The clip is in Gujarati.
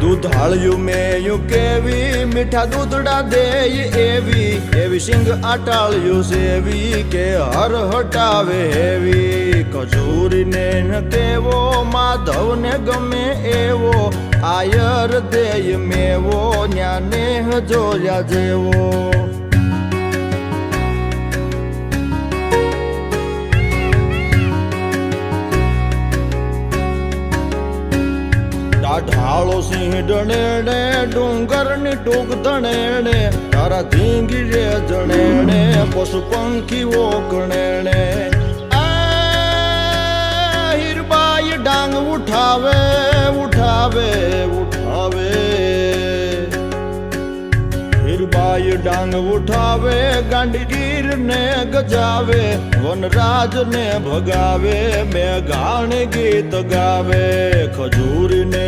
દૂધાળ્યું મેયું કેવી મીઠા દૂધડા દેય એવી સિંગ આટાળ્યું સેવી કે હર હટાવે હેવી કચૂરીને ન કેવો માધવને ગમે એવો આયર દેય મેવો ન્યાને જોયા જેવો ઢાળો સિંહ ડણેણે ડુંગરની ટૂંક ધણેણે તારા ધીંગી રે જણેણે પશુ પંખીઓ ગણેણે હીરબાઈ ડાંગ ઉઠાવે ઉઠાવે ઉઠાવે હીરબાઈ ડાંગ ઉઠાવે ગાંડીગીર ને ગજાવે વનરાજ ને ભગાવે મેઘાણ ગીત ગાવે ખજૂરી ને